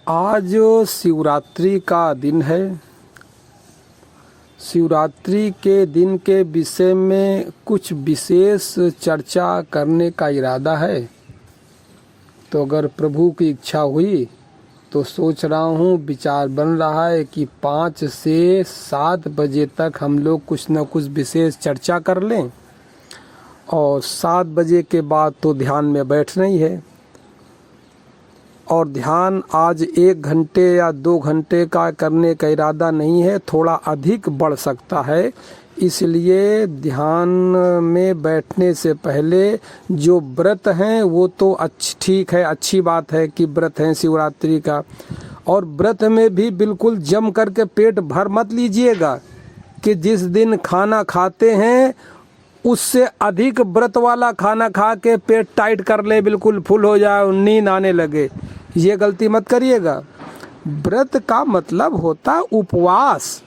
आज शिवरात्रि का दिन है। शिवरात्रि के दिन के विषय में कुछ विशेष चर्चा करने का इरादा है। तो अगर प्रभु की इच्छा हुई तो सोच रहा हूँ, विचार बन रहा है कि 5 से 7 बजे तक हम लोग कुछ न कुछ विशेष चर्चा कर लें, और 7 बजे के बाद तो ध्यान में बैठना ही है। और ध्यान आज 1 घंटे या 2 घंटे का करने का इरादा नहीं है, थोड़ा अधिक बढ़ सकता है। इसलिए ध्यान में बैठने से पहले जो व्रत हैं वो तो ठीक है, अच्छी बात है कि व्रत हैं शिवरात्रि का। और व्रत में भी बिल्कुल जम करके पेट भर मत लीजिएगा कि जिस दिन खाना खाते हैं उससे अधिक व्रत वाला खाना खा के पेट टाइट कर ले, बिल्कुल फुल हो जाए, नींद आने लगे। ये गलती मत करिएगा। व्रत का मतलब होता है उपवास।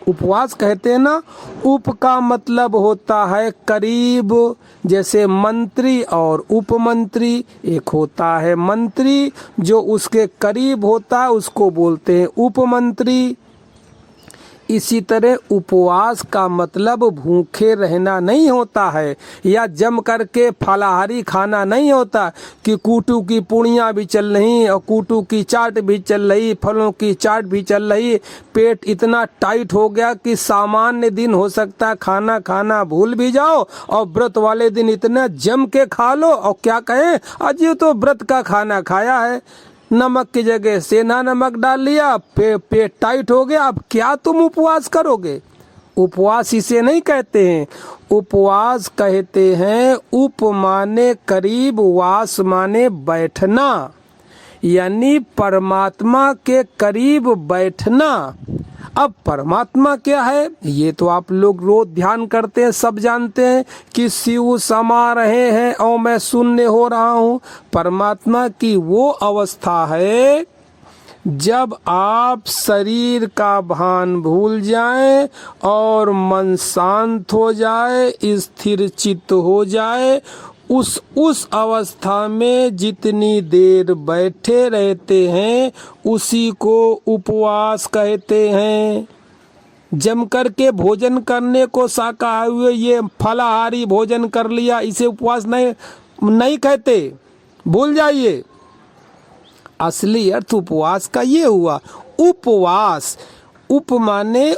उपवास कहते हैं ना, उप का मतलब होता है करीब। जैसे मंत्री और उपमंत्री, एक होता है मंत्री जो उसके करीब होता है उसको बोलते हैं उपमंत्री। इसी तरह उपवास का मतलब भूखे रहना नहीं होता है, या जम करके फलाहारी खाना नहीं होता कि कूटू की पूड़ियाँ भी चल रही और कूटू की चाट भी चल रही, फलों की चाट भी चल रही, पेट इतना टाइट हो गया कि सामान्य दिन हो सकता है खाना खाना भूल भी जाओ, और व्रत वाले दिन इतना जम के खा लो और क्या कहें, आज ये तो व्रत का खाना खाया है, नमक की जगह सेंधा नमक डाल लिया, पेट टाइट हो गया, अब क्या तुम उपवास करोगे। उपवास इसे नहीं कहते हैं। उपवास कहते हैं उप माने करीब, वास माने बैठना, यानी परमात्मा के करीब बैठना। अब परमात्मा क्या है ये तो आप लोग रोज ध्यान करते हैं, सब जानते हैं कि शिव समा रहे हैं और मैं शून्य हो रहा हूँ। परमात्मा की वो अवस्था है जब आप शरीर का भान भूल जाएं और मन शांत हो जाए, स्थिर चित्त हो जाए। उस अवस्था में जितनी देर बैठे रहते हैं उसी को उपवास कहते हैं। जम करके भोजन करने को शाकाहारी हुए, ये फलाहारी भोजन कर लिया, इसे उपवास नहीं कहते, भूल जाइए। असली अर्थ उपवास का ये हुआ। उपवास, उप माने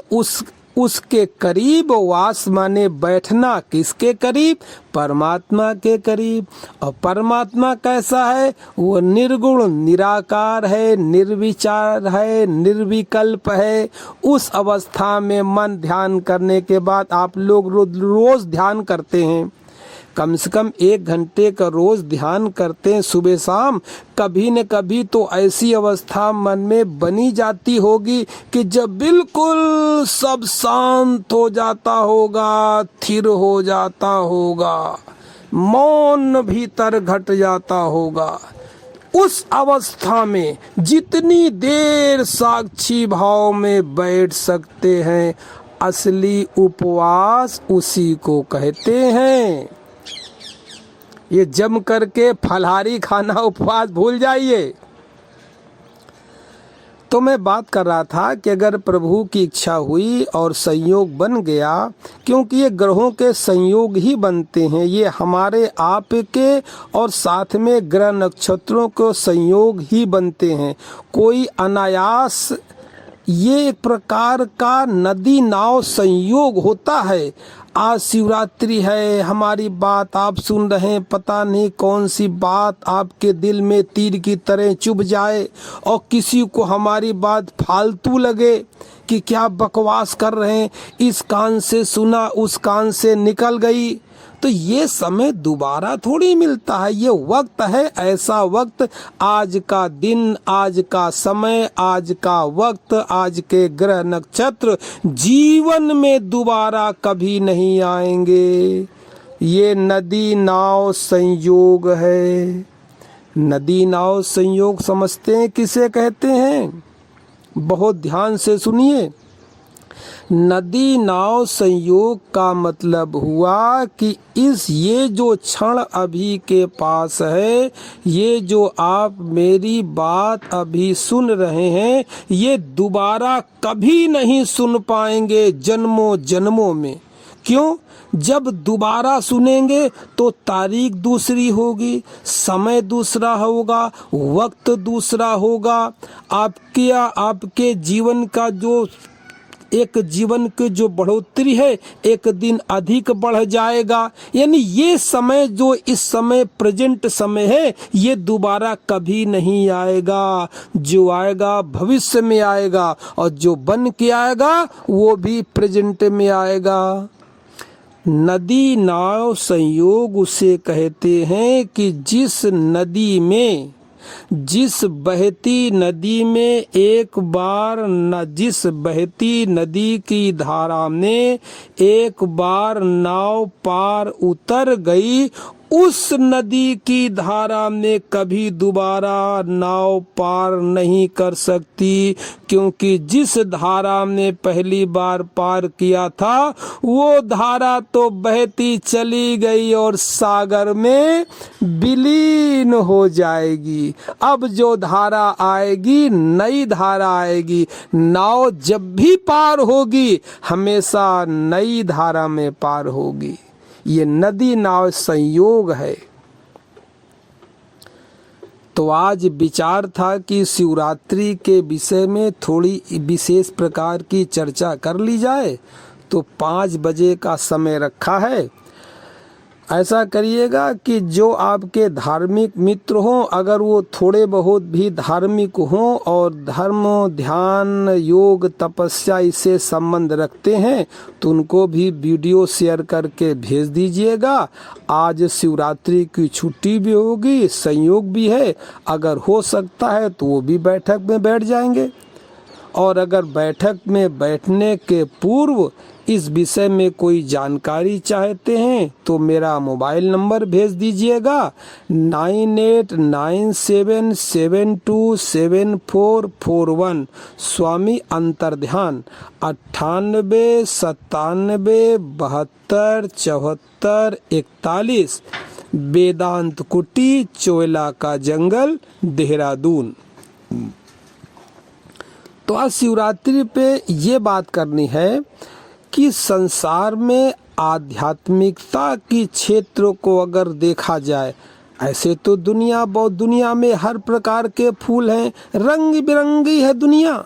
उसके करीब, वास माने बैठना, किसके करीब, परमात्मा के करीब। और परमात्मा कैसा है, वो निर्गुण निराकार है, निर्विचार है, निर्विकल्प है। उस अवस्था में मन ध्यान करने के बाद आप लोग रोज ध्यान करते हैं, कम से कम 1 घंटे का रोज ध्यान करते हैं सुबह शाम। कभी न कभी तो ऐसी अवस्था मन में बनी जाती होगी कि जब बिल्कुल सब शांत हो जाता होगा, स्थिर हो जाता होगा, मौन भीतर घट जाता होगा। उस अवस्था में जितनी देर साक्षी भाव में बैठ सकते हैं, असली उपवास उसी को कहते हैं। ये जम करके फलाहारी खाना उपवास भूल जाइए। तो मैं बात कर रहा था कि अगर प्रभु की इच्छा हुई और संयोग बन गया, क्योंकि ये ग्रहों के संयोग ही बनते हैं, ये हमारे आप के और साथ में ग्रह नक्षत्रों को संयोग ही बनते हैं। कोई अनायास ये एक प्रकार का नदी नाव संयोग होता है। आज शिवरात्रि है, हमारी बात आप सुन रहे हैं, पता नहीं कौन सी बात आपके दिल में तीर की तरह चुभ जाए और किसी को हमारी बात फालतू लगे कि क्या बकवास कर रहे हैं, इस कान से सुना उस कान से निकल गई। तो ये समय दोबारा थोड़ी मिलता है, ये वक्त है, ऐसा वक्त, आज का दिन, आज का समय, आज का वक्त, आज के ग्रह नक्षत्र जीवन में दोबारा कभी नहीं आएंगे। ये नदी नाव संयोग है। नदी नाव संयोग समझते हैं किसे कहते हैं? बहुत ध्यान से सुनिए। नदी नाव संयोग का मतलब हुआ कि ये जो क्षण अभी के पास है, ये जो आप मेरी बात अभी सुन रहे हैं, ये दोबारा कभी नहीं सुन पाएंगे जन्मों जन्मों में। क्यों? जब दोबारा सुनेंगे तो तारीख दूसरी होगी, समय दूसरा होगा, वक्त दूसरा होगा, आपके जीवन का जो जीवन की जो बढ़ोतरी है एक दिन अधिक बढ़ जाएगा। यानी ये समय जो इस समय प्रेजेंट समय है, ये दोबारा कभी नहीं आएगा। जो आएगा भविष्य में आएगा, और जो बन के आएगा वो भी प्रेजेंट में आएगा। नदी नाव संयोग उसे कहते हैं कि जिस बहती नदी में एक बार जिस बहती नदी की धारा में एक बार नाव पार उतर गई, उस नदी की धारा में कभी दोबारा नाव पार नहीं कर सकती, क्योंकि जिस धारा में पहली बार पार किया था वो धारा तो बहती चली गई और सागर में विलीन हो जाएगी। अब जो धारा आएगी, नई धारा आएगी। नाव जब भी पार होगी हमेशा नई धारा में पार होगी। ये नदी नाव संयोग है। तो आज विचार था कि शिवरात्रि के विषय में थोड़ी विशेष प्रकार की चर्चा कर ली जाए। तो 5 बजे का समय रखा है। ऐसा करिएगा कि जो आपके धार्मिक मित्र हों, अगर वो थोड़े बहुत भी धार्मिक हों और धर्म, ध्यान, योग, तपस्या इससे संबंध रखते हैं, तो उनको भी वीडियो शेयर करके भेज दीजिएगा। आज शिवरात्रि की छुट्टी भी होगी, संयोग भी है। अगर हो सकता है तो वो भी बैठक में बैठ जाएंगे। और अगर बैठक में बैठने के पूर्व इस विषय में कोई जानकारी चाहते हैं तो मेरा मोबाइल नंबर भेज दीजिएगा 9897727441। स्वामी अंतर्ध्यान 9897727441। वेदांत कुटी, चोयला का जंगल, देहरादून। तो आज शिवरात्रि पे ये बात करनी है कि संसार में आध्यात्मिकता की क्षेत्र को अगर देखा जाए, ऐसे तो दुनिया में हर प्रकार के फूल हैं, रंग बिरंगी है दुनिया।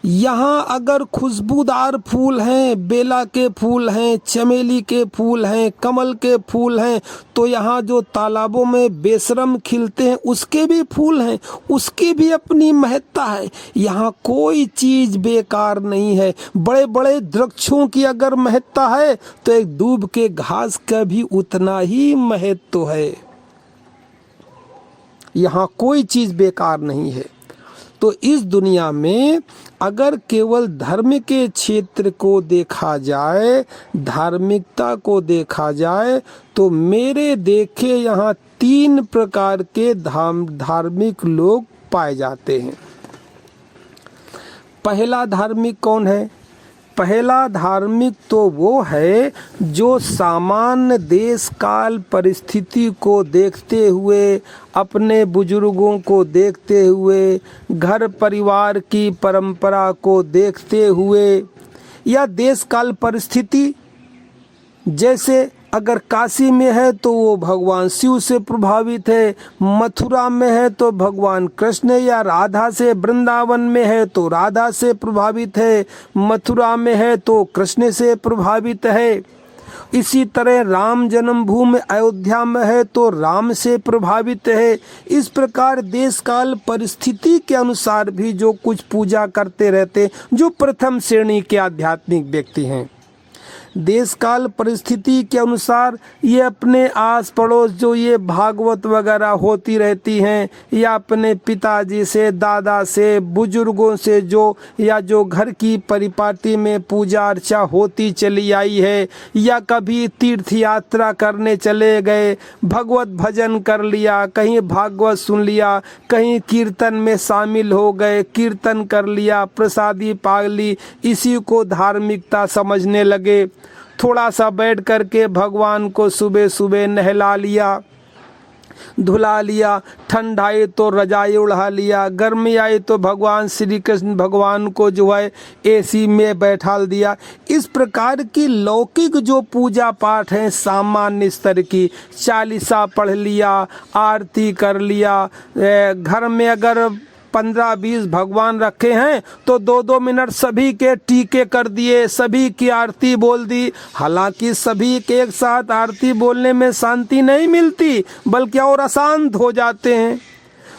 यहाँ अगर खुशबूदार फूल हैं, बेला के फूल हैं, चमेली के फूल हैं, कमल के फूल हैं, तो यहाँ जो तालाबों में बेशरम खिलते हैं उसके भी फूल हैं, उसकी भी अपनी महत्ता है। यहाँ कोई चीज बेकार नहीं है। बड़े बड़े वृक्षों की अगर महत्ता है तो एक दूब के घास का भी उतना ही महत्व है। यहाँ कोई चीज बेकार नहीं है। तो इस दुनिया में अगर केवल धर्म के क्षेत्र को देखा जाए, धार्मिकता को देखा जाए, तो मेरे देखे यहाँ 3 प्रकार के धार्मिक लोग पाए जाते हैं। पहला धार्मिक कौन है? पहला धार्मिक तो वो है जो सामान्य देश काल परिस्थिति को देखते हुए, अपने बुजुर्गों को देखते हुए, घर परिवार की परंपरा को देखते हुए, या देश काल परिस्थिति, जैसे अगर काशी में है तो वो भगवान शिव से प्रभावित है, मथुरा में है तो भगवान कृष्ण या राधा से, वृंदावन में है तो राधा से प्रभावित है, मथुरा में है तो कृष्ण से प्रभावित है। इसी तरह राम जन्मभूमि अयोध्या में है तो राम से प्रभावित है। इस प्रकार देश काल परिस्थिति के अनुसार भी जो कुछ पूजा करते रहते, जो प्रथम श्रेणी के आध्यात्मिक व्यक्ति हैं। देश काल परिस्थिति के अनुसार ये अपने आस पड़ोस जो ये भागवत वगैरह होती रहती हैं, या अपने पिताजी से, दादा से, बुजुर्गों से जो, या जो घर की परिपाटी में पूजा अर्चा होती चली आई है, या कभी तीर्थ यात्रा करने चले गए, भगवत भजन कर लिया, कहीं भागवत सुन लिया, कहीं कीर्तन में शामिल हो गए, कीर्तन कर लिया, प्रसादी पा ली, इसी को धार्मिकता समझने लगे। थोड़ा सा बैठ करके भगवान को सुबह सुबह नहला लिया, धुला लिया, ठंड आई तो रजाई उड़ा लिया, गर्मी आई तो भगवान श्री कृष्ण भगवान को जो है एसी में बैठाल दिया। इस प्रकार की लौकिक जो पूजा पाठ है सामान्य स्तर की, चालीसा पढ़ लिया, आरती कर लिया, घर में अगर 15-20 भगवान रखे हैं तो 2-2 मिनट सभी के टीके कर दिए, सभी की आरती बोल दी। हालांकि सभी के एक साथ आरती बोलने में शांति नहीं मिलती, बल्कि और अशांत हो जाते हैं।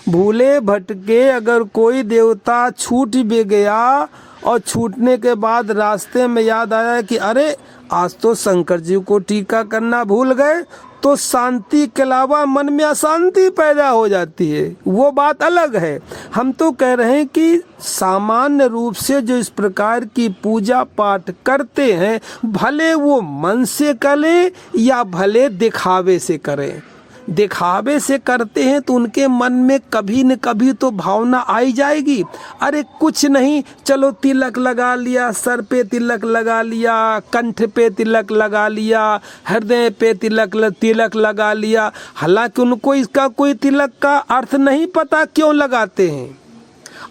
भूले भटके अगर कोई देवता छूट भी गया और छूटने के बाद रास्ते में याद आया कि अरे आज तो शंकर जी को टीका करना भूल गए, तो शांति के अलावा मन में अशांति पैदा हो जाती है, वो बात अलग है। हम तो कह रहे हैं कि सामान्य रूप से जो इस प्रकार की पूजा पाठ करते हैं, भले वो मन से करें या भले दिखावे से करें, दिखावे से करते हैं तो उनके मन में कभी न कभी तो भावना आई जाएगी। अरे कुछ नहीं, चलो तिलक लगा लिया, सर पे तिलक लगा लिया, कंठ पे तिलक लगा लिया, हृदय पे तिलक लगा लिया। हालांकि उनको इसका कोई तिलक का अर्थ नहीं पता क्यों लगाते हैं,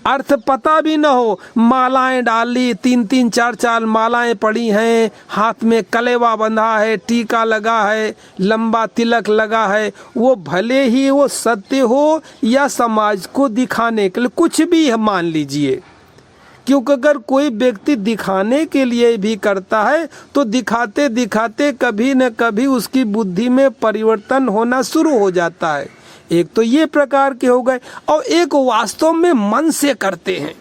अर्थ पता भी न हो, मालाएं डाली, 3-3 4-4 मालाएं पड़ी हैं, हाथ में कलेवा बंधा है, टीका लगा है, लंबा तिलक लगा है, वो भले ही वो सत्य हो या समाज को दिखाने के लिए, कुछ भी मान लीजिए। क्योंकि अगर कोई व्यक्ति दिखाने के लिए भी करता है तो दिखाते दिखाते कभी न कभी उसकी बुद्धि में परिवर्तन होना शुरू हो जाता है। एक तो ये प्रकार के हो गए, और एक वास्तव में मन से करते हैं।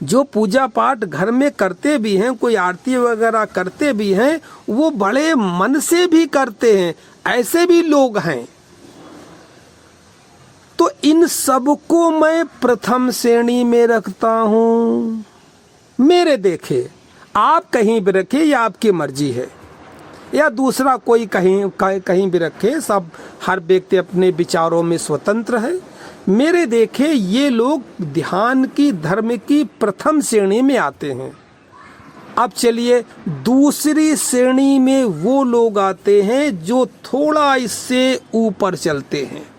जो पूजा पाठ घर में करते भी हैं, कोई आरती वगैरह करते भी हैं, वो बड़े मन से भी करते हैं, ऐसे भी लोग हैं। तो इन सब को मैं प्रथम श्रेणी में रखता हूँ। मेरे देखे, आप कहीं भी रखे, या आपकी मर्जी है, या दूसरा कोई कहीं भी रखे, सब हर व्यक्ति अपने विचारों में स्वतंत्र है। मेरे देखे ये लोग ध्यान की, धर्म की प्रथम श्रेणी में आते हैं। अब चलिए दूसरी श्रेणी में वो लोग आते हैं जो थोड़ा इससे ऊपर चलते हैं,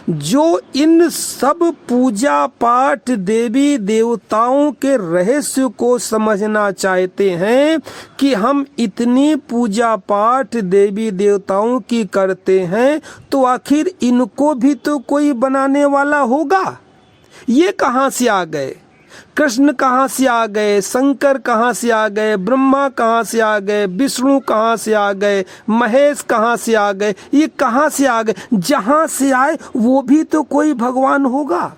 जो इन सब पूजा पाठ देवी देवताओं के रहस्य को समझना चाहते हैं कि हम इतनी पूजा पाठ देवी देवताओं की करते हैं तो आखिर इनको भी तो कोई बनाने वाला होगा। ये कहाँ से आ गए? कृष्ण कहाँ से आ गए? शंकर कहाँ से आ गए? ब्रह्मा कहाँ से आ गए? विष्णु कहाँ से आ गए? महेश कहाँ से आ गए? ये कहाँ से आ गए? जहाँ से आए वो भी तो कोई भगवान होगा।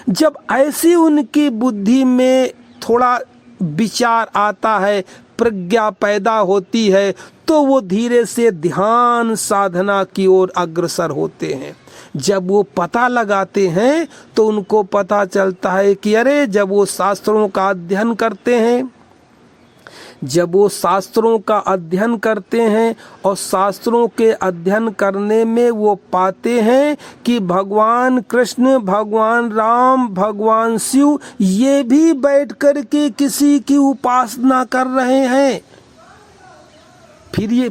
जब ऐसी उनकी बुद्धि में थोड़ा विचार आता है, प्रज्ञा पैदा होती है, तो वो धीरे से ध्यान साधना की ओर अग्रसर होते हैं। जब वो पता लगाते हैं तो उनको पता चलता है कि अरे, जब वो शास्त्रों का अध्ययन करते हैं, जब वो शास्त्रों का अध्ययन करते हैं और शास्त्रों के अध्ययन करने में वो पाते हैं कि भगवान कृष्ण, भगवान राम, भगवान शिव ये भी बैठ कर के किसी की उपासना कर रहे हैं।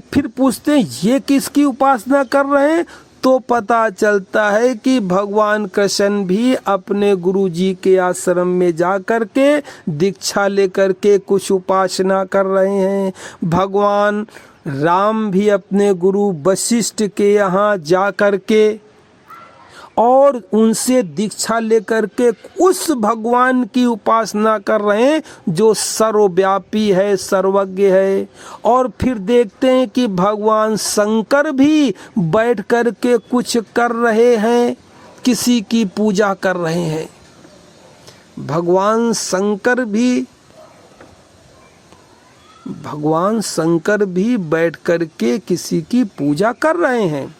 फिर पूछते हैं ये किसकी उपासना कर रहे हैं, तो पता चलता है कि भगवान कृष्ण भी अपने गुरुजी के आश्रम में जा कर के दीक्षा लेकर के कुछ उपासना कर रहे हैं। भगवान राम भी अपने गुरु वशिष्ठ के यहाँ जा कर के और उनसे दीक्षा लेकर के उस भगवान की उपासना कर रहे हैं जो सर्वव्यापी है, सर्वज्ञ है। और फिर देखते हैं कि भगवान शंकर भी बैठ कर के कुछ कर रहे हैं, किसी की पूजा कर रहे हैं। भगवान शंकर भी भगवान शंकर भी बैठ कर के किसी की पूजा कर रहे हैं।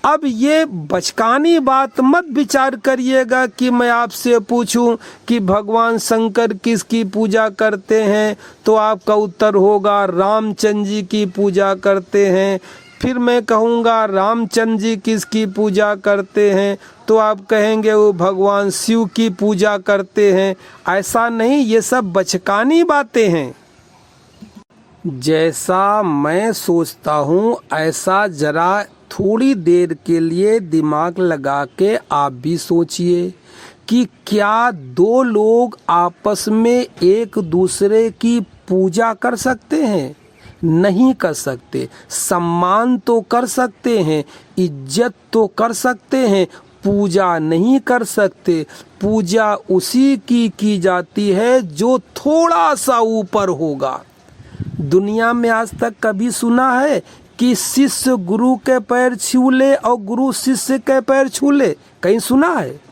अब ये बचकानी बात मत विचार करिएगा कि मैं आपसे पूछूं कि भगवान शंकर किसकी पूजा करते हैं, तो आपका उत्तर होगा रामचंद्र जी की पूजा करते हैं। फिर मैं कहूँगा रामचंद्र जी किसकी पूजा करते हैं, तो आप कहेंगे वो भगवान शिव की पूजा करते हैं। ऐसा नहीं, ये सब बचकानी बातें हैं। जैसा मैं सोचता हूँ ऐसा जरा थोड़ी देर के लिए दिमाग लगा के आप भी सोचिए कि क्या दो लोग आपस में एक दूसरे की पूजा कर सकते हैं? नहीं कर सकते। सम्मान तो कर सकते हैं, इज्जत तो कर सकते हैं, पूजा नहीं कर सकते। पूजा उसी की जाती है जो थोड़ा सा ऊपर होगा। दुनिया में आज तक कभी सुना है कि शिष्य गुरु के पैर छू ले और गुरु शिष्य के पैर छू ले? कहीं सुना है?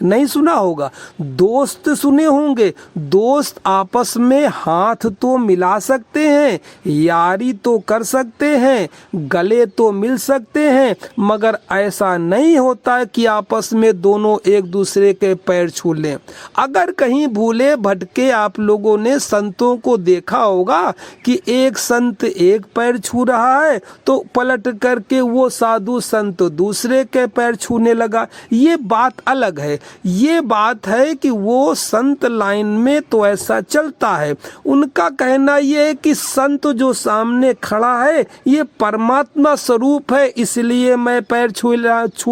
नहीं सुना होगा। दोस्त सुने होंगे, दोस्त आपस में हाथ तो मिला सकते हैं, यारी तो कर सकते हैं, गले तो मिल सकते हैं, मगर ऐसा नहीं होता कि आपस में दोनों एक दूसरे के पैर छू लें। अगर कहीं भूले भटके आप लोगों ने संतों को देखा होगा कि एक संत एक पैर छू रहा है तो पलट करके वो साधु संत दूसरे के पैर छूने लगा। ये बात अलग है। ये बात है कि वो संत लाइन में तो ऐसा चलता है। उनका कहना ये है कि संत जो सामने खड़ा है ये परमात्मा स्वरूप है, इसलिए मैं पैर छू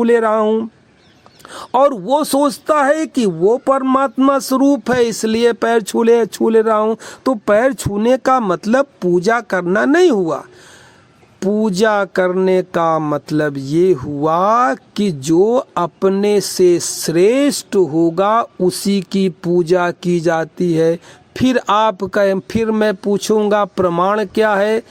ले रहा हूँ। और वो सोचता है कि वो परमात्मा स्वरूप है, इसलिए पैर छू ले रहा हूँ। तो पैर छूने का मतलब पूजा करना नहीं हुआ। पूजा करने का मतलब ये हुआ कि जो अपने से श्रेष्ठ होगा उसी की पूजा की जाती है। फिर आप कहें, फिर मैं पूछूंगा प्रमाण क्या है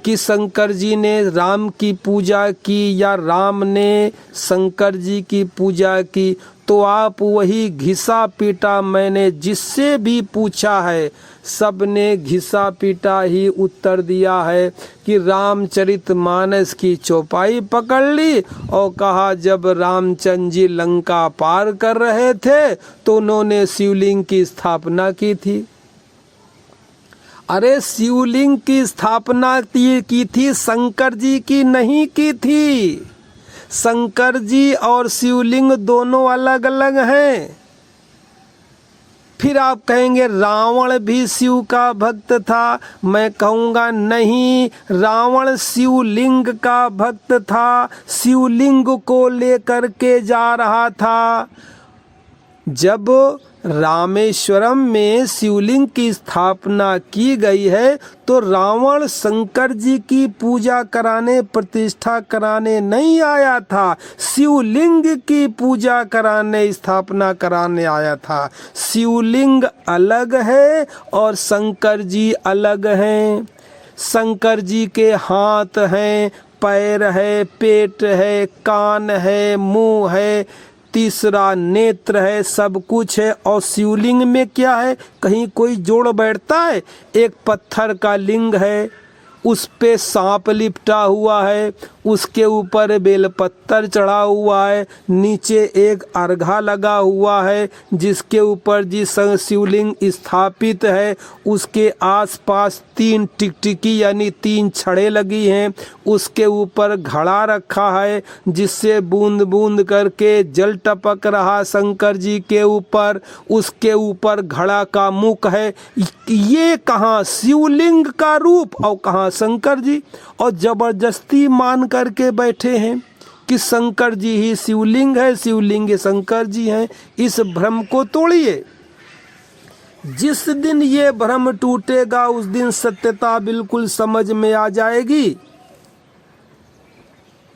कि शंकर जी ने राम की पूजा की या राम ने शंकर जी की पूजा की? तो आप वही घिसा पीटा मैंने जिससे भी पूछा है सब ने घिसा पीटा ही उत्तर दिया है कि रामचरितमानस की चौपाई पकड़ ली और कहा जब रामचंद्र जी लंका पार कर रहे थे तो उन्होंने शिवलिंग की स्थापना की थी। अरे शिवलिंग की स्थापना की थी, शंकर जी की नहीं की थी। शंकर जी और शिवलिंग दोनों अलग अलग हैं। फिर आप कहेंगे रावण भी शिव का भक्त था। मैं कहूँगा नहीं, रावण शिवलिंग का भक्त था, शिवलिंग को लेकर के जा रहा था। जब रामेश्वरम में शिवलिंग की स्थापना की गई है तो रावण शंकर जी की पूजा कराने, प्रतिष्ठा कराने नहीं आया था, शिवलिंग की पूजा कराने, स्थापना कराने आया था। शिवलिंग अलग है और शंकर जी अलग हैं। शंकर जी के हाथ हैं, पैर है, पेट है, कान है, मुंह है, तीसरा नेत्र है, सब कुछ है। और शिवलिंग में क्या है? कहीं कोई जोड़ बैठता है? एक पत्थर का लिंग है, उस पे सांप लिपटा हुआ है, उसके ऊपर बेलपत्तर चढ़ा हुआ है, नीचे एक अर्घा लगा हुआ है जिसके ऊपर जिस शिवलिंग स्थापित है उसके आसपास 3 टिकटिकी यानी 3 छड़ें लगी हैं। उसके ऊपर घड़ा रखा है जिससे बूंद बूंद करके जल टपक रहा शंकर जी के ऊपर। उसके ऊपर घड़ा का मुख है। ये कहाँ शिवलिंग का रूप और कहाँ शंकर जी? और जबरदस्ती मान करके बैठे हैं कि शंकर जी ही शिवलिंग है, शिवलिंग शंकर जी हैं। इस भ्रम को तोड़िए। जिस दिन ये भ्रम टूटेगा उस दिन सत्यता बिल्कुल समझ में आ जाएगी।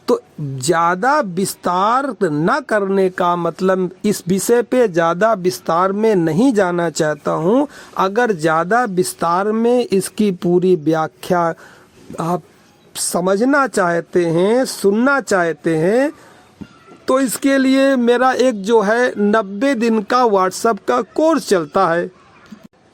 तो ज़्यादा विस्तार न करने का मतलब, इस विषय पे ज़्यादा विस्तार में नहीं जाना चाहता हूँ। अगर ज़्यादा विस्तार में इसकी पूरी व्याख्या आप समझना चाहते हैं, सुनना चाहते हैं, तो इसके लिए मेरा एक जो है 90 दिन का व्हाट्सएप का कोर्स चलता है।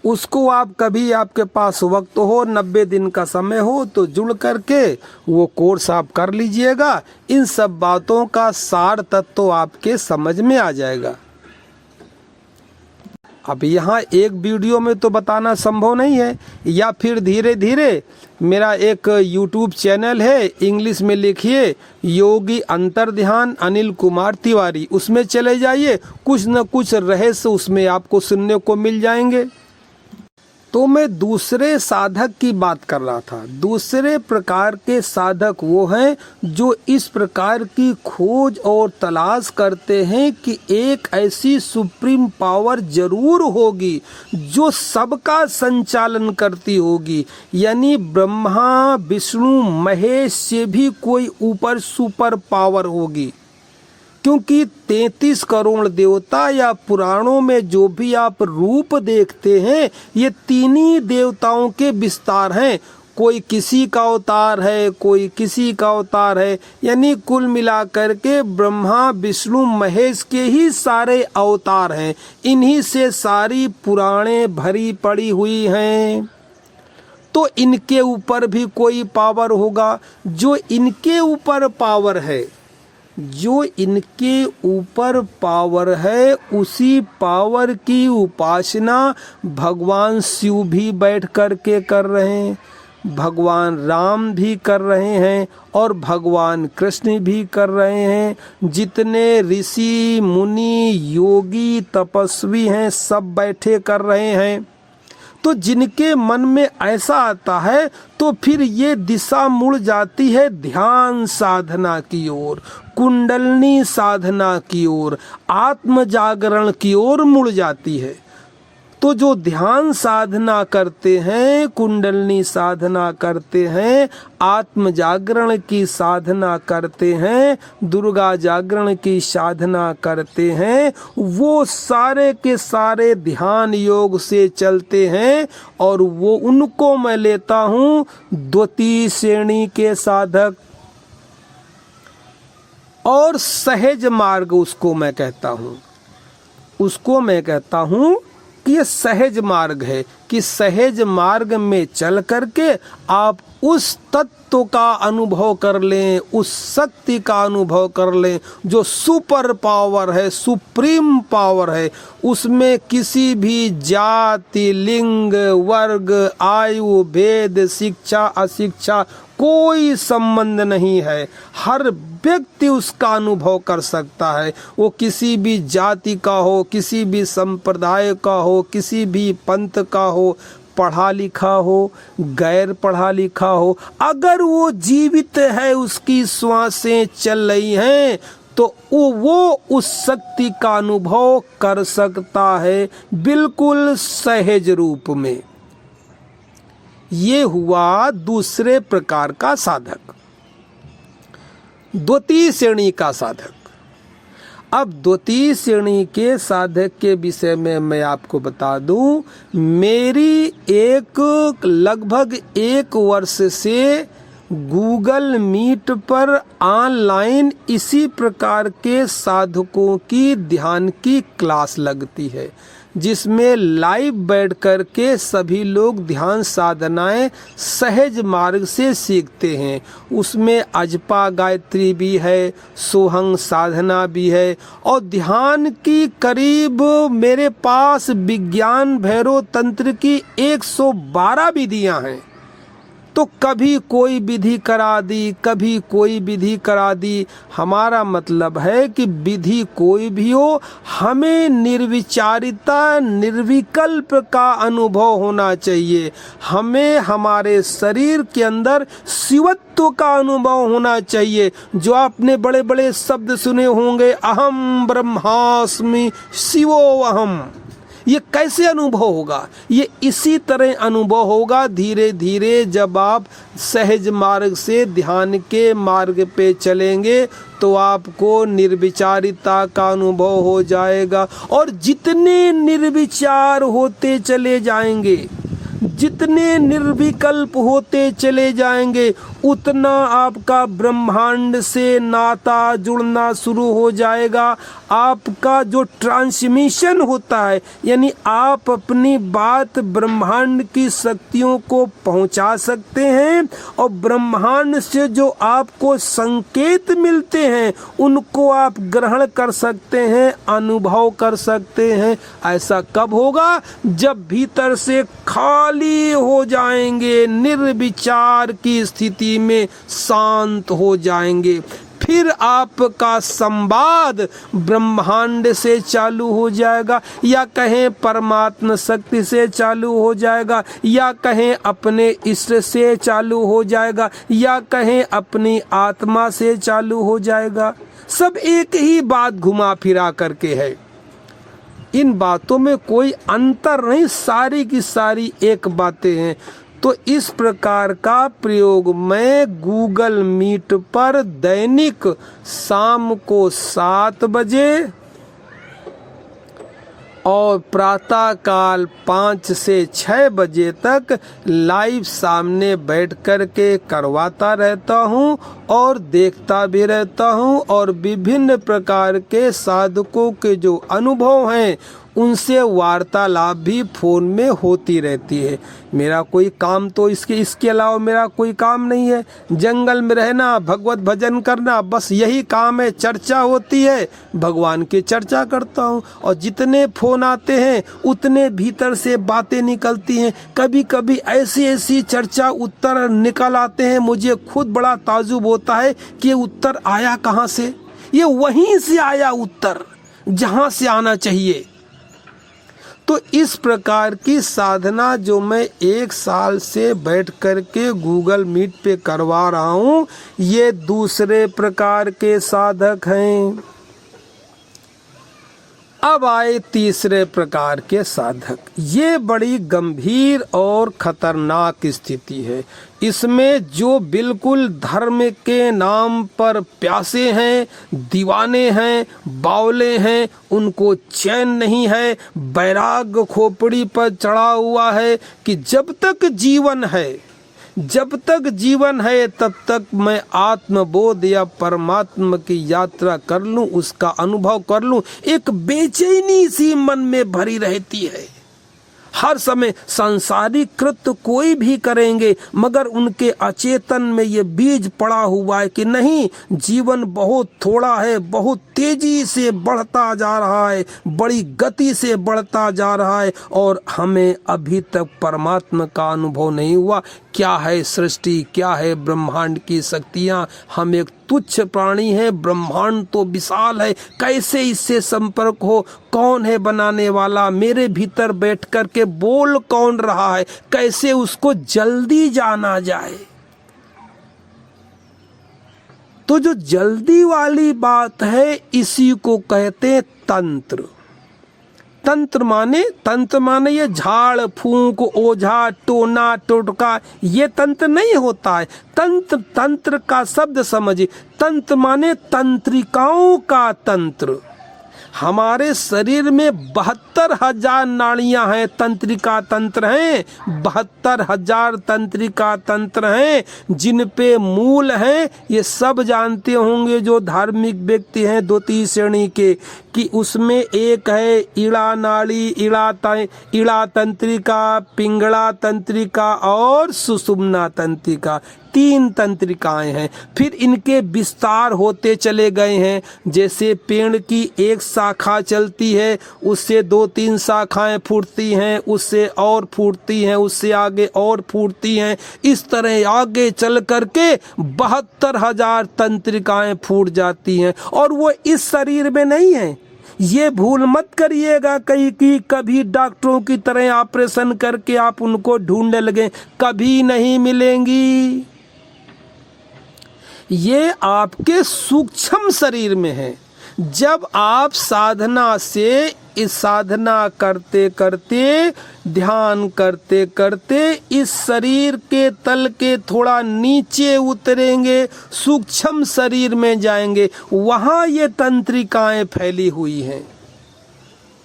उसको आप कभी आपके पास वक्त हो, 90 दिन का समय हो तो जुड़ करके वो कोर्स आप कर लीजिएगा। इन सब बातों का सार तत्व तो आपके समझ में आ जाएगा। अब यहाँ एक वीडियो में तो बताना संभव नहीं है, या फिर धीरे धीरे मेरा एक यूट्यूब चैनल है, इंग्लिश में लिखिए योगी अंतर्ध्यान अनिल कुमार तिवारी, उसमें चले जाइए, कुछ न कुछ रहस्य उसमें आपको सुनने को मिल जाएंगे। तो मैं दूसरे साधक की बात कर रहा था। दूसरे प्रकार के साधक वो हैं जो इस प्रकार की खोज और तलाश करते हैं कि एक ऐसी सुप्रीम पावर जरूर होगी जो सबका संचालन करती होगी, यानी ब्रह्मा विष्णु महेश से भी कोई ऊपर सुपर पावर होगी। क्योंकि 33 करोड़ देवता या पुराणों में जो भी आप रूप देखते हैं ये तीनों देवताओं के विस्तार हैं। कोई किसी का अवतार है, कोई किसी का अवतार है, यानी कुल मिलाकर के ब्रह्मा विष्णु महेश के ही सारे अवतार हैं। इन्हीं से सारी पुराणे भरी पड़ी हुई हैं। तो इनके ऊपर भी कोई पावर होगा। जो इनके ऊपर पावर है, जो इनके ऊपर पावर है, उसी पावर की उपासना भगवान शिव भी बैठ कर के कर रहे हैं, भगवान राम भी कर रहे हैं और भगवान कृष्ण भी कर रहे हैं। जितने ऋषि मुनि योगी तपस्वी हैं सब बैठे कर रहे हैं। तो जिनके मन में ऐसा आता है तो फिर ये दिशा मुड़ जाती है ध्यान साधना की ओर, कुंडलनी साधना की ओर, आत्म जागरण की ओर मुड़ जाती है। तो जो ध्यान साधना करते हैं, कुंडलनी साधना करते हैं, आत्म जागरण की साधना करते हैं, दुर्गा जागरण की साधना करते हैं, वो सारे के सारे ध्यान योग से चलते हैं। और वो उनको मैं लेता हूँ द्वितीय श्रेणी के साधक। और सहज मार्ग उसको मैं कहता हूँ, उसको मैं कहता हूँ कि ये सहज मार्ग है, कि सहज मार्ग में चल करके आप उस तत्व का अनुभव कर लें, उस शक्ति का अनुभव कर लें जो सुपर पावर है, सुप्रीम पावर है। उसमें किसी भी जाति, लिंग, वर्ग, आयु, भेद, शिक्षा, अशिक्षा कोई संबंध नहीं है। हर व्यक्ति उसका अनुभव कर सकता है। वो किसी भी जाति का हो, किसी भी संप्रदाय का हो, किसी भी पंथ का हो, पढ़ा लिखा हो, गैर पढ़ा लिखा हो, अगर वो जीवित है, उसकी श्वासें चल रही हैं, तो वो उस शक्ति का अनुभव कर सकता है बिल्कुल सहज रूप में। ये हुआ दूसरे प्रकार का साधक, द्वितीय श्रेणी का साधक। अब द्वितीय श्रेणी के साधक के विषय में मैं आपको बता दूं, मेरी लगभग 1 वर्ष से गूगल मीट पर ऑनलाइन इसी प्रकार के साधकों की ध्यान की क्लास लगती है, जिसमें लाइव बैठ कर के सभी लोग ध्यान साधनाएं सहज मार्ग से सीखते हैं। उसमें अजपा गायत्री भी है, सोहंग साधना भी है, और ध्यान की करीब मेरे पास विज्ञान भैरव तंत्र की 112 विधियां हैं। तो कभी कोई विधि करा दी, कभी कोई विधि करा दी। हमारा मतलब है कि विधि कोई भी हो, हमें निर्विचारिता, निर्विकल्प का अनुभव होना चाहिए। हमें हमारे शरीर के अंदर शिवत्व का अनुभव होना चाहिए। जो आपने बड़े बड़े शब्द सुने होंगे, अहम ब्रह्मास्मि शिवो अहम, ये कैसे अनुभव होगा? ये इसी तरह अनुभव होगा धीरे धीरे जब आप सहज मार्ग से ध्यान के मार्ग पे चलेंगे तो आपको निर्विचारिता का अनुभव हो जाएगा। और जितने निर्विचार होते चले जाएंगे, जितने निर्विकल्प होते चले जाएंगे, उतना आपका ब्रह्मांड से नाता जुड़ना शुरू हो जाएगा। आपका जो ट्रांसमिशन होता है, यानी आप अपनी बात ब्रह्मांड की शक्तियों को पहुंचा सकते हैं और ब्रह्मांड से जो आपको संकेत मिलते हैं उनको आप ग्रहण कर सकते हैं, अनुभव कर सकते हैं। ऐसा कब होगा? जब भीतर से खाली हो जाएंगे, निर्विचार की स्थिति में शांत हो जाएंगे। फिर आपका संवाद ब्रह्मांड से चालू हो जाएगा, या कहें परमात्मा शक्ति से चालू हो जाएगा, या कहें अपने इष्ट से चालू हो जाएगा, या कहें अपनी आत्मा से चालू हो जाएगा। सब एक ही बात घुमा फिरा करके है। इन बातों में कोई अंतर नहीं, सारी की सारी एक बातें हैं। तो इस प्रकार का प्रयोग मैं गूगल मीट पर दैनिक शाम को 7 बजे और प्रातः काल 5 से 6 बजे तक लाइव सामने बैठ कर के करवाता रहता हूँ और देखता भी रहता हूँ, और विभिन्न प्रकार के साधकों के जो अनुभव हैं उनसे वार्तालाप भी फोन में होती रहती है। मेरा कोई काम तो इसके अलावा मेरा कोई काम नहीं है। जंगल में रहना, भगवत भजन करना, बस यही काम है। चर्चा होती है, भगवान की चर्चा करता हूँ, और जितने फोन आते हैं उतने भीतर से बातें निकलती हैं। कभी कभी ऐसी ऐसी चर्चा उत्तर निकल आते हैं, मुझे खुद बड़ा ताजुब होता है कि उत्तर आया कहाँ से। ये वहीं से आया उत्तर जहाँ से आना चाहिए। तो इस प्रकार की साधना जो मैं 1 साल से बैठ कर के गूगल मीट पे करवा रहा हूँ, ये दूसरे प्रकार के साधक हैं। अब आए तीसरे प्रकार के साधक। ये बड़ी गंभीर और खतरनाक स्थिति है। इसमें जो बिल्कुल धर्म के नाम पर प्यासे हैं, दीवाने हैं, बावले हैं, उनको चैन नहीं है, बैराग खोपड़ी पर चढ़ा हुआ है कि जब तक जीवन है, जब तक जीवन है तब तक मैं आत्मबोध या परमात्मा की यात्रा कर लूं, उसका अनुभव कर लूं। एक बेचैनी सी मन में भरी रहती है। हर समय सांसारिक कृत्य कोई भी करेंगे, मगर उनके अचेतन में ये बीज पड़ा हुआ है कि नहीं, जीवन बहुत थोड़ा है, बहुत तेजी से बढ़ता जा रहा है, बड़ी गति से बढ़ता जा रहा है, और हमें अभी तक परमात्मा का अनुभव नहीं हुआ। क्या है सृष्टि, क्या है ब्रह्मांड की शक्तियाँ। हम एक तुच्छ प्राणी है, ब्रह्मांड तो विशाल है, कैसे इससे संपर्क हो, कौन है बनाने वाला, मेरे भीतर बैठ कर के बोल कौन रहा है, कैसे उसको जल्दी जाना जाए। तो जो जल्दी वाली बात है, इसी को कहते तंत्र। तंत्र माने ये झाड़ फूंक, ओझा टोना टोटका, ये तंत्र नहीं होता है। तंत्र का शब्द समझिए। तंत्र माने तंत्रिकाओं का तंत्र। हमारे शरीर में 72,000 नाड़ियां हैं, तंत्रिका तंत्र हैं। 72,000 तंत्रिका तंत्र हैं, जिन पे मूल हैं। ये सब जानते होंगे जो धार्मिक व्यक्ति हैं द्वितीय श्रेणी के, कि उसमें एक है इड़ा नाड़ी, इड़ा तंत्रिका, पिंगला तंत्रिका और सुषुम्ना तंत्रिका। 3 तंत्रिकाएं हैं। फिर इनके विस्तार होते चले गए हैं। जैसे पेड़ की एक शाखा चलती है, उससे 2-3 शाखाएं फूटती हैं, उससे और फूटती हैं, उससे आगे और फूटती हैं। इस तरह आगे चल करके 72,000 तंत्रिकाएं फूट जाती हैं। और वो इस शरीर में नहीं है। ये भूल मत करिएगा कहीं कि कभी डॉक्टरों की तरह ऑपरेशन करके आप उनको ढूंढने लगे, कभी नहीं मिलेंगी। ये आपके सूक्ष्म शरीर में है। जब आप साधना से, इस साधना करते करते, ध्यान करते करते इस शरीर के तल के थोड़ा नीचे उतरेंगे, सूक्ष्म शरीर में जाएंगे, वहाँ ये तंत्रिकाएं फैली हुई हैं।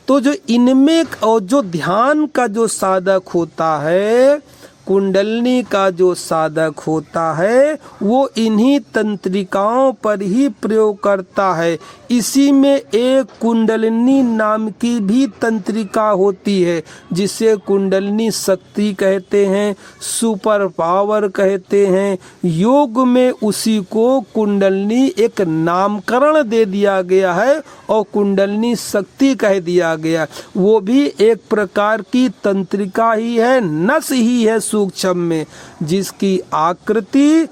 तो जो इनमें और जो ध्यान का जो साधक होता है, कुंडलनी का जो साधक होता है वो इन्हीं तंत्रिकाओं पर ही प्रयोग करता है। इसी में एक कुंडलिनी नाम की भी तंत्रिका होती है जिसे कुंडलिनी शक्ति कहते हैं, सुपर पावर कहते हैं। योग में उसी को कुंडलिनी एक नामकरण दे दिया गया है और कुंडलिनी शक्ति कह दिया गया। वो भी एक प्रकार की तंत्रिका ही है, नस ही है सूक्ष्म में, जिसकी आकृति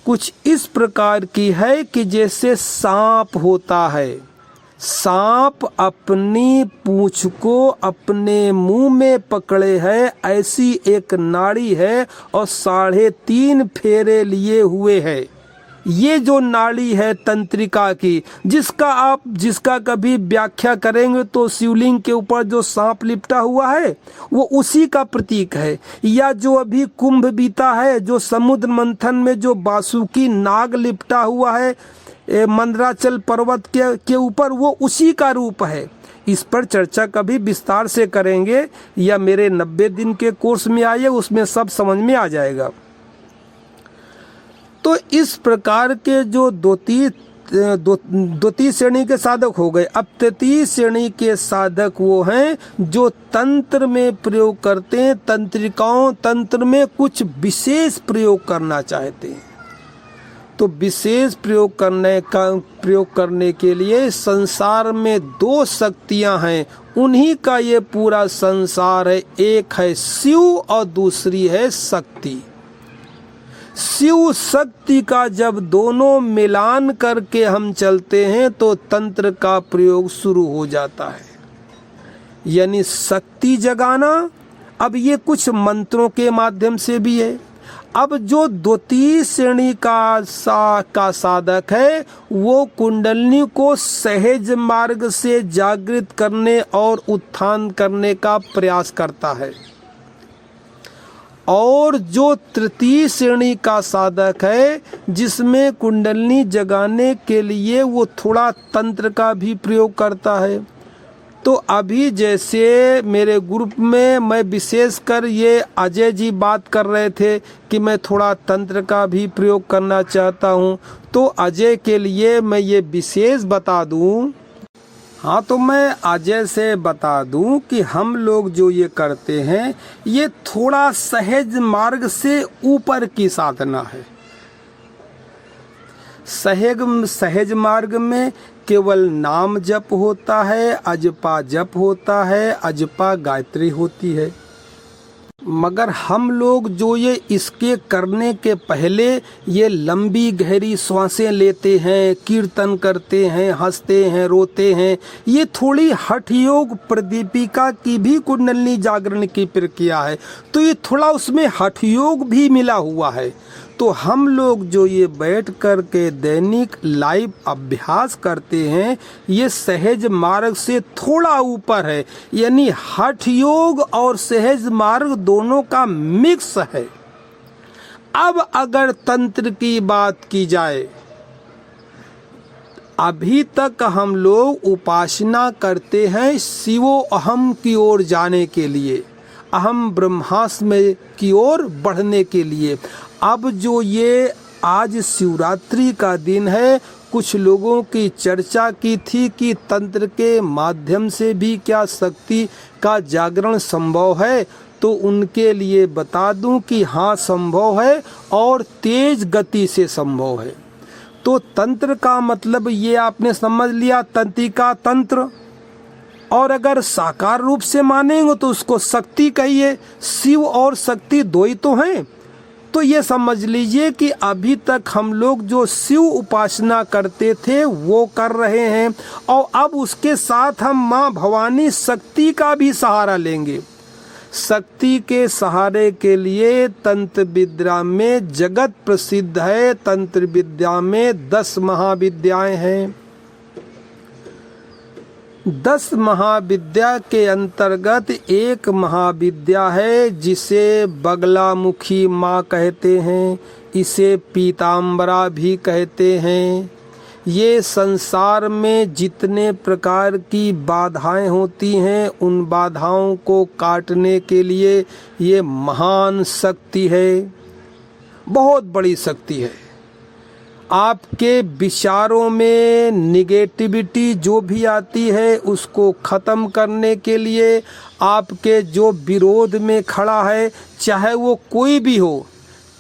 कुछ इस प्रकार की है कि जैसे सांप होता है। सांप अपनी पूंछ को अपने मुंह में पकड़े है, ऐसी एक नाड़ी है और 3.5 फेरे लिए हुए है। ये जो नाड़ी है तंत्रिका की, जिसका कभी व्याख्या करेंगे तो शिवलिंग के ऊपर जो सांप लिपटा हुआ है वो उसी का प्रतीक है। या जो अभी कुंभ बीता है, जो समुद्र मंथन में जो बासुकी नाग लिपटा हुआ है मंदराचल पर्वत के ऊपर, वो उसी का रूप है। इस पर चर्चा कभी विस्तार से करेंगे, या मेरे 90 दिन के कोर्स में आइए, उसमें सब समझ में आ जाएगा। तो इस प्रकार के जो द्वितीय श्रेणी के साधक हो गए। अब तृतीय श्रेणी के साधक वो हैं जो तंत्र में प्रयोग करते हैं, तंत्र में कुछ विशेष प्रयोग करना चाहते हैं। तो विशेष प्रयोग करने के लिए संसार में 2 शक्तियां हैं, उन्हीं का ये पूरा संसार है। एक है शिव और दूसरी है शक्ति। शिव शक्ति का जब दोनों मिलान करके हम चलते हैं तो तंत्र का प्रयोग शुरू हो जाता है, यानी शक्ति जगाना। अब ये कुछ मंत्रों के माध्यम से भी है। अब जो द्वितीय श्रेणी का साधक है वो कुंडलिनी को सहज मार्ग से जागृत करने और उत्थान करने का प्रयास करता है। और जो तृतीय श्रेणी का साधक है जिसमें कुंडलिनी जगाने के लिए वो थोड़ा तंत्र का भी प्रयोग करता है। तो अभी जैसे मेरे ग्रुप में मैं विशेषकर ये अजय जी बात कर रहे थे कि मैं थोड़ा तंत्र का भी प्रयोग करना चाहता हूँ, तो अजय के लिए मैं ये विशेष बता दूँ। हाँ, तो मैं अजय से बता दूं कि हम लोग जो ये करते हैं ये थोड़ा सहज मार्ग से ऊपर की साधना है। सहज मार्ग में केवल नाम जप होता है, अजपा जप होता है, अजपा गायत्री होती है। मगर हम लोग जो ये इसके करने के पहले ये लंबी गहरी श्वासें लेते हैं, कीर्तन करते हैं, हंसते हैं, रोते हैं, ये थोड़ी हठ योग प्रदीपिका की भी कुंडलिनी जागरण की प्रक्रिया है, तो ये थोड़ा उसमें हठ योग भी मिला हुआ है। तो हम लोग जो ये बैठ कर के दैनिक लाइव अभ्यास करते हैं ये सहज मार्ग से थोड़ा ऊपर है, यानी हठ योग और सहज मार्ग दोनों का मिक्स है। अब अगर तंत्र की बात की जाए, अभी तक हम लोग उपासना करते हैं शिवो अहम की ओर जाने के लिए, अहम ब्रह्मास्म की ओर बढ़ने के लिए। अब जो ये आज शिवरात्रि का दिन है, कुछ लोगों की चर्चा की थी कि तंत्र के माध्यम से भी क्या शक्ति का जागरण संभव है, तो उनके लिए बता दूं कि हाँ संभव है और तेज गति से संभव है। तो तंत्र का मतलब ये आपने समझ लिया, तंत्रिका तंत्र। और अगर साकार रूप से मानेंगे तो उसको शक्ति कहिए। शिव और शक्ति दो ही तो हैं। तो ये समझ लीजिए कि अभी तक हम लोग जो शिव उपासना करते थे वो कर रहे हैं, और अब उसके साथ हम माँ भवानी शक्ति का भी सहारा लेंगे। शक्ति के सहारे के लिए तंत्र विद्या में जगत प्रसिद्ध है। तंत्र विद्या में 10 महाविद्याएं हैं। 10 महाविद्या के अंतर्गत एक महाविद्या है जिसे बगलामुखी माँ कहते हैं, इसे पीताम्बरा भी कहते हैं। ये संसार में जितने प्रकार की बाधाएं होती हैं उन बाधाओं को काटने के लिए ये महान शक्ति है, बहुत बड़ी शक्ति है। आपके विचारों में निगेटिविटी जो भी आती है उसको ख़त्म करने के लिए आपके जो विरोध में खड़ा है, चाहे वो कोई भी हो,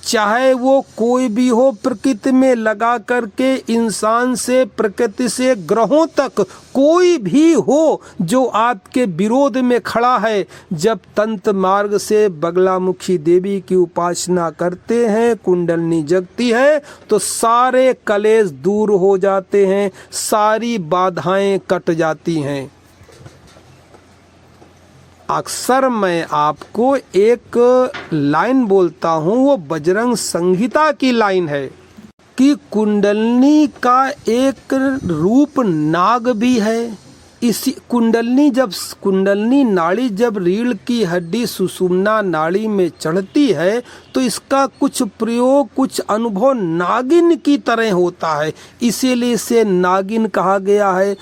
चाहे वो कोई भी हो, प्रकृति में लगा करके इंसान से प्रकृति से ग्रहों तक कोई भी हो जो आपके विरोध में खड़ा है, जब तंत्र मार्ग से बगलामुखी देवी की उपासना करते हैं, कुंडलनी जगती है, तो सारे कलेश दूर हो जाते हैं, सारी बाधाएं कट जाती हैं। अक्सर मैं आपको एक लाइन बोलता हूँ, वो बजरंग संहिता की लाइन है कि कुंडलनी का एक रूप नाग भी है। इसी कुंडलनी नाड़ी जब रीढ़ की हड्डी सुषुम्ना नाड़ी में चढ़ती है तो इसका कुछ प्रयोग, कुछ अनुभव नागिन की तरह होता है, इसीलिए इसे नागिन कहा गया है।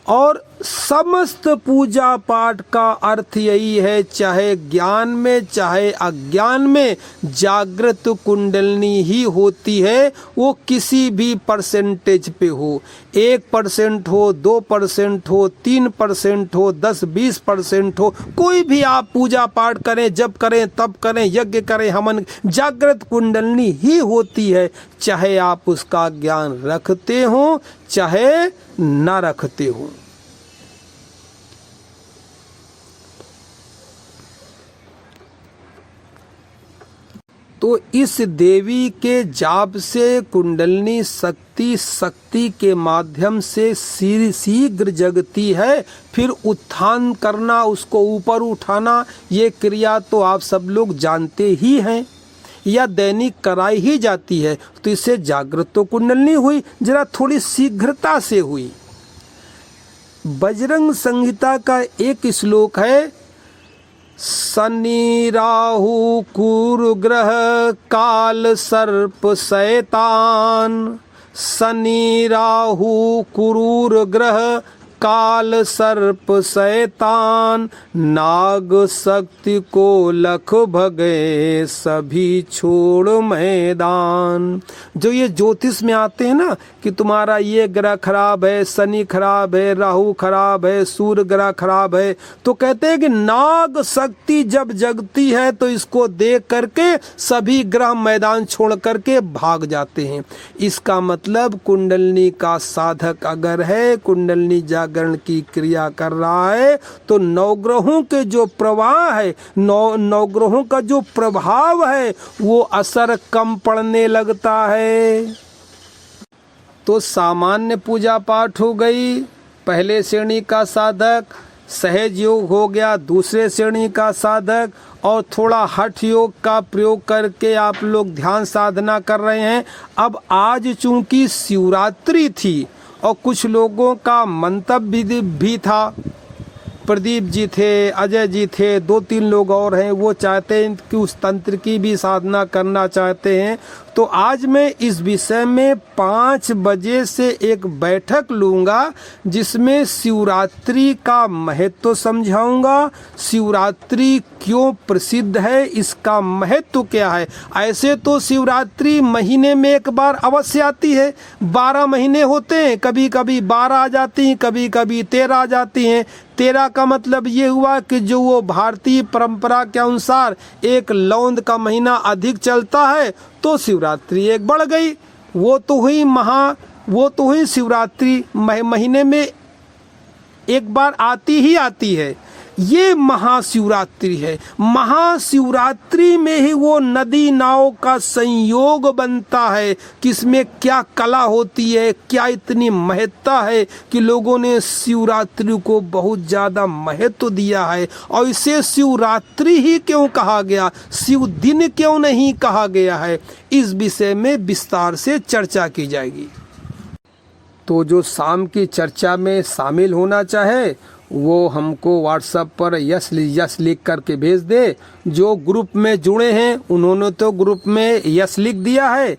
और समस्त पूजा पाठ का अर्थ यही है, चाहे ज्ञान में चाहे अज्ञान में जागृत कुंडलनी ही होती है, वो किसी भी परसेंटेज पे हो, 1% हो, 2% हो, 3% हो, 10-20% हो, कोई भी आप पूजा पाठ करें, जब करें तब करें, यज्ञ करें, हवन, जागृत कुंडलनी ही होती है, चाहे आप उसका ज्ञान रखते हो चाहे न रखते हो। तो इस देवी के जाप से कुंडलनी शक्ति के माध्यम से शीघ्र जगती है। फिर उत्थान करना, उसको ऊपर उठाना, ये क्रिया तो आप सब लोग जानते ही हैं, या दैनिक कराई ही जाती है। तो इससे जागृत तो कुंडलनी हुई, जरा थोड़ी शीघ्रता से हुई। बजरंग संहिता का एक श्लोक है, शनि राहु कुरु ग्रह काल सर्प शैतान, शनि राहु कुरूर ग्रह काल सर्प शैतान, नाग शक्ति को लख भगे सभी छोड़ मैदान। जो ये ज्योतिष में आते हैं ना कि तुम्हारा ये ग्रह खराब है, शनि खराब है, राहु खराब है, सूर्य ग्रह खराब है, तो कहते हैं कि नाग शक्ति जब जगती है तो इसको देख करके सभी ग्रह मैदान छोड़ करके भाग जाते हैं। इसका मतलब कुंडलनी का साधक अगर है, कुंडलनी जागरण की क्रिया कर रहा है, तो नवग्रहों के जो प्रवाह है, नवग्रहों का जो प्रभाव है, वो असर कम पड़ने लगता है। तो सामान्य पूजा पाठ हो गई, पहले श्रेणी का साधक, सहज योग हो गया दूसरे श्रेणी का साधक, और थोड़ा हठ योग का प्रयोग करके आप लोग ध्यान साधना कर रहे हैं। अब आज चूंकि शिवरात्रि थी और कुछ लोगों का मंतव्य भी था, प्रदीप जी थे, अजय जी थे, 2-3 लोग और हैं, वो चाहते हैं कि उस तंत्र की भी साधना करना चाहते हैं। तो आज मैं इस विषय में 5 बजे से एक बैठक लूँगा, जिसमें शिवरात्रि का महत्व समझाऊंगा, शिवरात्रि क्यों प्रसिद्ध है, इसका महत्व क्या है। ऐसे तो शिवरात्रि महीने में एक बार अवश्य आती है, 12 महीने होते हैं, कभी कभी 12 आ जाती हैं, कभी कभी 13 आ जाती हैं। 13 का मतलब ये हुआ कि जो वो भारतीय परंपरा के अनुसार एक लौंद का महीना अधिक चलता है, तो शिवरात्रि एक बढ़ गई। वो तो हुई शिवरात्रि महीने में एक बार आती ही आती है। ये महाशिवरात्रि है। महाशिवरात्रि में ही वो नदी नाव का संयोग बनता है, किसमें क्या कला होती है, क्या इतनी महत्ता है कि लोगों ने शिवरात्रि को बहुत ज़्यादा महत्व दिया है। और इसे शिवरात्रि ही क्यों कहा गया, शिव दिन क्यों नहीं कहा गया है, इस विषय में विस्तार से चर्चा की जाएगी। तो जो शाम की चर्चा में शामिल होना चाहे वो हमको व्हाट्सएप पर यस लिख करके भेज दे। जो ग्रुप में जुड़े हैं उन्होंने तो ग्रुप में यस लिख दिया है,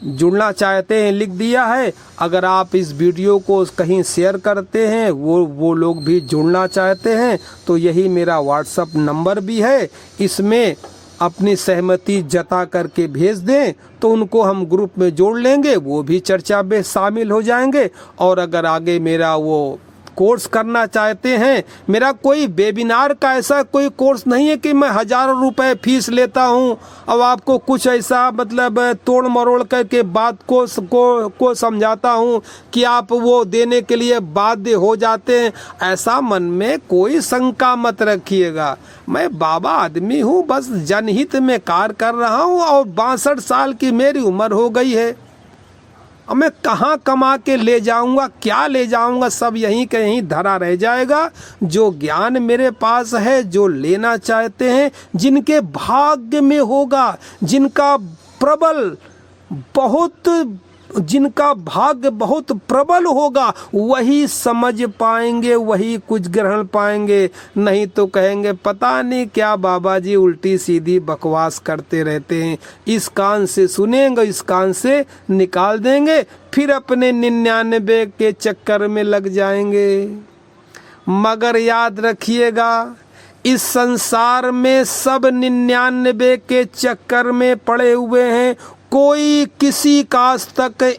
जुड़ना चाहते हैं लिख दिया है। अगर आप इस वीडियो को कहीं शेयर करते हैं, वो लोग भी जुड़ना चाहते हैं, तो यही मेरा व्हाट्सअप नंबर भी है। इसमें अपनी सहमति जता करके भेज दें तो उनको हम ग्रुप में जोड़ लेंगे, वो भी चर्चा में शामिल हो जाएंगे। और अगर आगे मेरा वो कोर्स करना चाहते हैं, मेरा कोई वेबिनार का ऐसा कोई कोर्स नहीं है कि मैं हज़ारों रुपए फीस लेता हूं और आपको कुछ ऐसा मतलब तोड़ मरोड़ करके बात को समझाता हूं कि आप वो देने के लिए बाध्य हो जाते हैं। ऐसा मन में कोई शंका मत रखिएगा। मैं बाबा आदमी हूं, बस जनहित में कार्य कर रहा हूं और 62 साल की मेरी उम्र हो गई है। अब मैं कहाँ कमा के ले जाऊंगा, क्या ले जाऊंगा, सब यहीं कहीं धरा रह जाएगा। जो ज्ञान मेरे पास है, जो लेना चाहते हैं, जिनके भाग्य में होगा, जिनका भाग्य बहुत प्रबल होगा, वही समझ पाएंगे, वही कुछ ग्रहण पाएंगे। नहीं तो कहेंगे पता नहीं क्या बाबा जी उल्टी सीधी बकवास करते रहते हैं। इस कान से सुनेंगे, इस कान से निकाल देंगे, फिर अपने 99 के चक्कर में लग जाएंगे। मगर याद रखिएगा, इस संसार में सब 99 के चक्कर में पड़े हुए हैं। कोई किसी का आज तक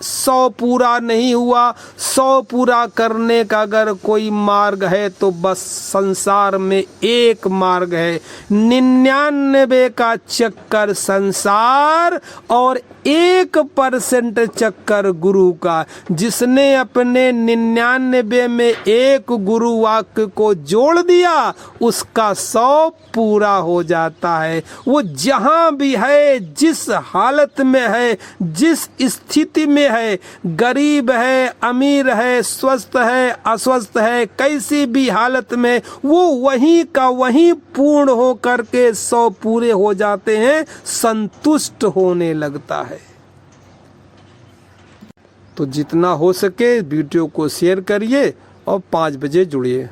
100 पूरा नहीं हुआ। 100 पूरा करने का अगर कोई मार्ग है तो बस संसार में एक मार्ग है, 99 का चक्कर संसार और 1% चक्कर गुरु का। जिसने अपने 99 में एक गुरु वाक्य को जोड़ दिया, उसका 100 पूरा हो जाता है। वो जहां भी है, जिस हालत में है, जिस स्थिति में है, गरीब है, अमीर है, स्वस्थ है, अस्वस्थ है, कैसी भी हालत में, वो वहीं का वहीं पूर्ण हो करके 100 पूरे हो जाते हैं, संतुष्ट होने लगता है। तो जितना हो सके वीडियो को शेयर करिए और 5 बजे जुड़िए।